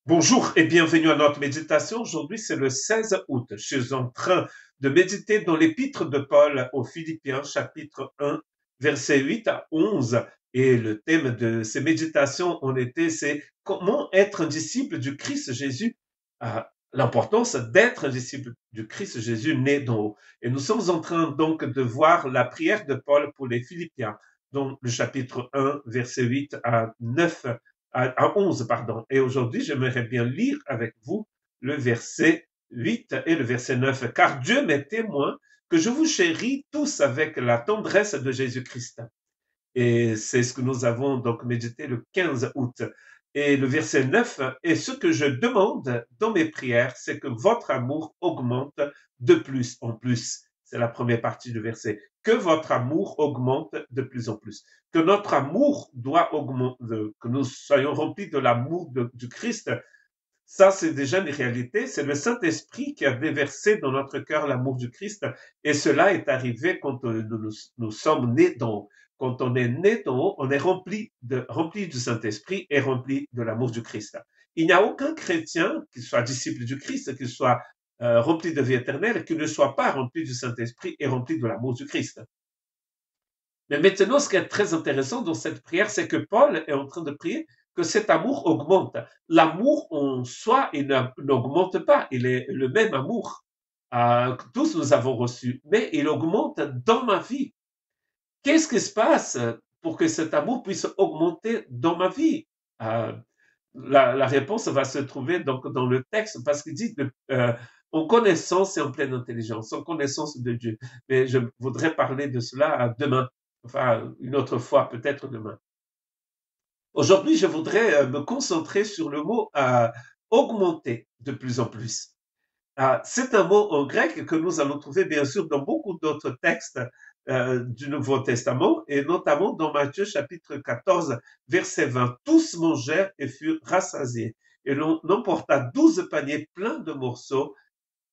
Bonjour et bienvenue à notre méditation. Aujourd'hui, c'est le 16 août. Je suis en train de méditer dans l'épître de Paul aux Philippiens, chapitre 1, versets 8 à 11. Et le thème de ces méditations en été, c'est comment être un disciple du Christ Jésus. L'importance d'être un disciple du Christ Jésus né d'en haut. Et nous sommes en train donc de voir la prière de Paul pour les Philippiens, dans le chapitre 1, versets 8 à 9 à 11, pardon. Et aujourd'hui, j'aimerais bien lire avec vous le verset 8 et le verset 9. Car Dieu m'est témoin que je vous chéris tous avec la tendresse de Jésus-Christ. Et c'est ce que nous avons donc médité le 15 août. Et le verset 9, et ce que je demande dans mes prières, c'est que votre amour augmente de plus en plus. C'est la première partie du verset. Que votre amour augmente de plus en plus. Que notre amour doit augmenter, que nous soyons remplis de l'amour du Christ. Ça, c'est déjà une réalité. C'est le Saint-Esprit qui a déversé dans notre cœur l'amour du Christ. Et cela est arrivé quand nous sommes nés d'en haut. Quand on est né d'en haut, on est rempli du Saint-Esprit et rempli de l'amour du Christ. Il n'y a aucun chrétien qui soit disciple du Christ, qui soit rempli de vie éternelle, qui ne soit pas rempli du Saint-Esprit et rempli de l'amour du Christ. Mais maintenant, ce qui est très intéressant dans cette prière, c'est que Paul est en train de prier que cet amour augmente. L'amour en soi, il n'augmente pas. Il est le même amour que tous nous avons reçu, mais il augmente dans ma vie. Qu'est-ce qui se passe pour que cet amour puisse augmenter dans ma vie? Euh, la réponse va se trouver donc dans le texte parce qu'il dit en connaissance et en pleine intelligence, en connaissance de Dieu. Mais je voudrais parler de cela demain, enfin une autre fois, peut-être demain. Aujourd'hui, je voudrais me concentrer sur le mot augmenter de plus en plus. C'est un mot en grec que nous allons trouver bien sûr dans beaucoup d'autres textes du Nouveau Testament et notamment dans Matthieu chapitre 14 verset 20. Tous mangèrent et furent rassasiés et l'on emporta 12 paniers pleins de morceaux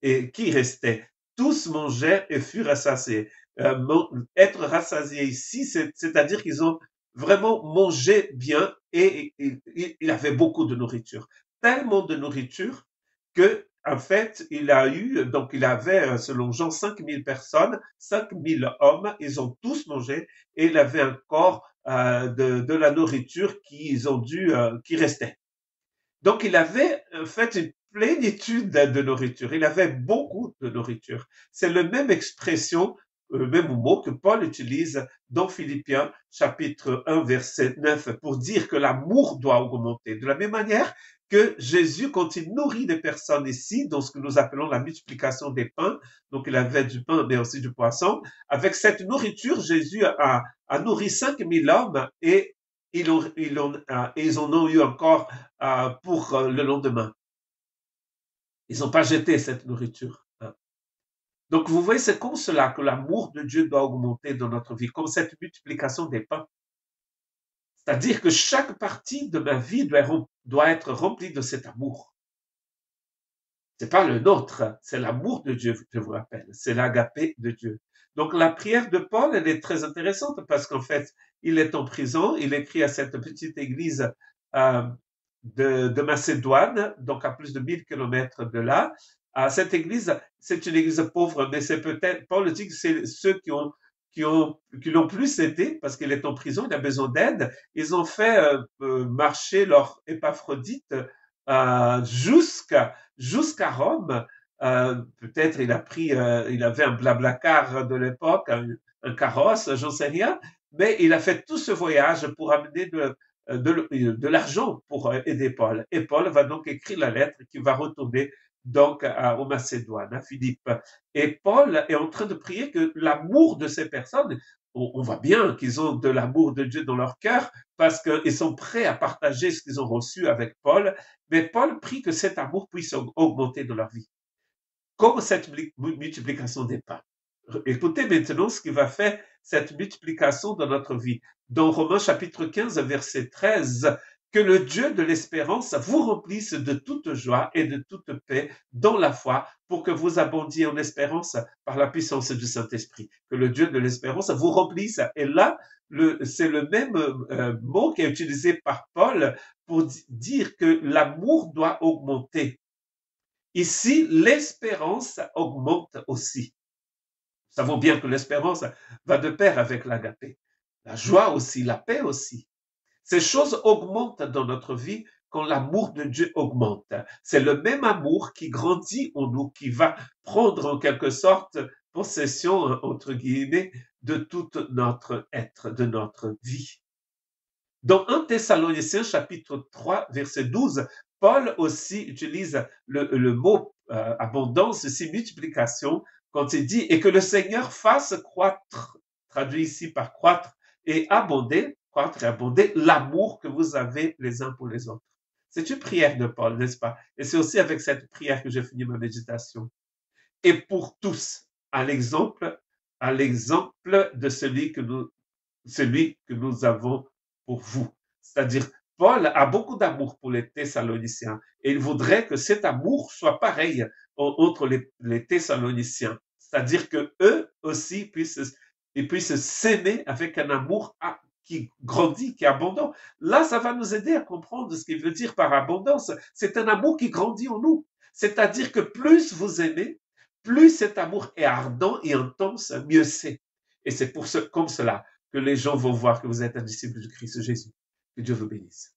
et qui restaient. Tous mangèrent et furent rassasiés. Être rassasié ici, c'est-à-dire qu'ils ont vraiment mangé bien et il avait beaucoup de nourriture. Tellement de nourriture que en fait, donc il avait, selon Jean, 5000 personnes, 5000 hommes, ils ont tous mangé et il avait encore de la nourriture qui restait. Donc il avait en fait une plénitude de nourriture, il avait beaucoup de nourriture. C'est la même expression, le même mot que Paul utilise dans Philippiens chapitre 1 verset 9 pour dire que l'amour doit augmenter. De la même manière que Jésus, quand il nourrit des personnes ici, dans ce que nous appelons la multiplication des pains, donc il avait du pain mais aussi du poisson, avec cette nourriture, Jésus a nourri 5000 hommes et ils en ont eu encore pour le lendemain. Ils n'ont pas jeté cette nourriture. Donc vous voyez, c'est comme cela que l'amour de Dieu doit augmenter dans notre vie, comme cette multiplication des pains. C'est-à-dire que chaque partie de ma vie doit être remplie de cet amour. C'est pas le nôtre, c'est l'amour de Dieu, je vous rappelle. C'est l'agapé de Dieu. Donc la prière de Paul, elle est très intéressante parce qu'en fait, il est en prison, il écrit à cette petite église euh, de Macédoine, donc à plus de 1000 kilomètres de là. Cette église, c'est une église pauvre, mais c'est peut-être, Paul dit que c'est ceux qui l'ont plus aidé parce qu'il est en prison, il a besoin d'aide. Ils ont fait marcher leur Épaphrodite jusqu'à Rome. Peut-être il avait un blablacar de l'époque, un carrosse, j'en sais rien, mais il a fait tout ce voyage pour amener de l'argent pour aider Paul. Et Paul va donc écrire la lettre qui va retourner donc au Macédoine, à Philippe. Et Paul est en train de prier que l'amour de ces personnes, on voit bien qu'ils ont de l'amour de Dieu dans leur cœur parce qu'ils sont prêts à partager ce qu'ils ont reçu avec Paul, mais Paul prie que cet amour puisse augmenter dans leur vie, comme cette multiplication des pains. Écoutez maintenant ce qui va faire cette multiplication dans notre vie. Dans Romains chapitre 15, verset 13, Que le Dieu de l'espérance vous remplisse de toute joie et de toute paix dans la foi pour que vous abondiez en espérance par la puissance du Saint-Esprit. Que le Dieu de l'espérance vous remplisse. Et là, c'est le même mot qui est utilisé par Paul pour dire que l'amour doit augmenter. Ici, l'espérance augmente aussi. Nous savons bien que l'espérance va de pair avec l'agapé. La joie aussi, la paix aussi. Ces choses augmentent dans notre vie quand l'amour de Dieu augmente. C'est le même amour qui grandit en nous, qui va prendre en quelque sorte possession, entre guillemets, de tout notre être, de notre vie. Dans 1 Thessaloniciens chapitre 3, verset 12, Paul aussi utilise le mot abondance, ici multiplication, quand il dit « Et que le Seigneur fasse croître », traduit ici par croître et abonder, croître et abonder, l'amour que vous avez les uns pour les autres. C'est une prière de Paul, n'est-ce pas? Et c'est aussi avec cette prière que j'ai fini ma méditation. Et pour tous, à l'exemple de celui que nous avons pour vous. C'est-à-dire, Paul a beaucoup d'amour pour les Thessaloniciens et il voudrait que cet amour soit pareil entre les Thessaloniciens. C'est-à-dire que eux aussi puissent s'aimer avec un amour qui grandit, qui est abondant. Là, ça va nous aider à comprendre ce qu'il veut dire par abondance. C'est un amour qui grandit en nous. C'est-à-dire que plus vous aimez, plus cet amour est ardent et intense, mieux c'est. Et c'est comme cela que les gens vont voir que vous êtes un disciple de Christ Jésus. Que Dieu vous bénisse.